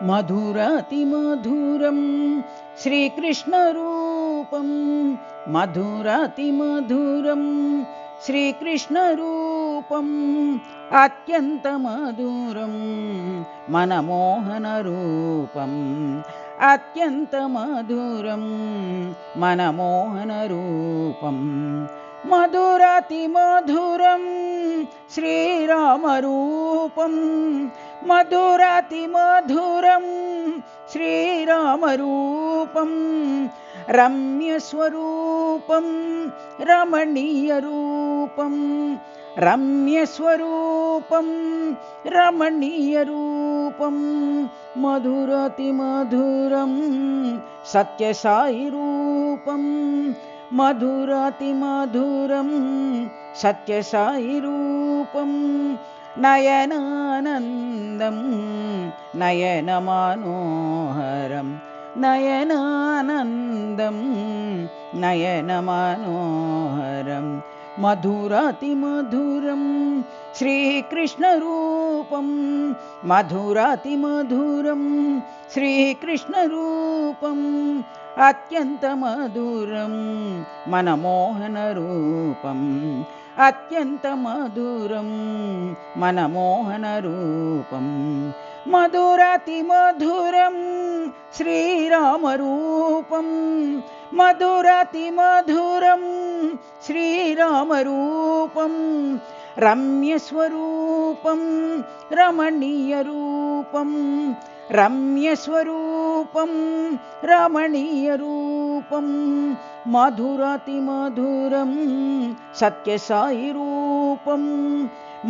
मधुरातिमधुरं श्रीकृष्णरूपं मधुरातिमधुरं श्रीकृष्णरूपम् अत्यन्तमधुरं मनमोहनरूपम् अत्यन्तमधुरं मनमोहनरूपम् मधुरातिमधुरं श्रीरामरूपं मधुरातिमधुरं श्रीरामरूपं रम्यस्वरूपं रमणीयरूपं रम्यस्वरूपं रमणीयरूपं मधुरातिमधुरं सत्यसाईरूपं मधुरातिमधुरं सत्यसाईरूपं नयनानन्दं नयनमनोहरं नयनानन्दं नयनमनोहरं मधुरातिमधुरं श्रीकृष्णरूपं मधुरातिमधुरं श्रीकृष्णरूपम् अत्यन्तमधुरं मनमोहनरूपम् अत्यन्तमधुरं मनमोहनरूपं मधुरातिमधुरं श्रीरामरूपं मधुरातिमधुरं श्रीरामरूपं रम्यस्वरूपं रमणीयरूपं रम्यस्वरूपं रमणीयरूपं मधुरातिमधुरं सत्यसाईरूपं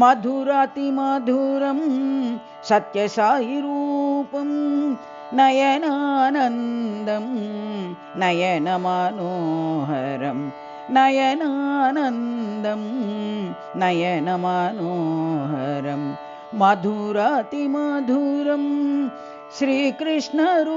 मधुरातिमधुरं सत्यसाईरूपं नयनानन्दं नयनमनोहरं नयनानन्दं नयनमनोहरं मधुरातिमधुरं श्रीकृष्णरूपम्।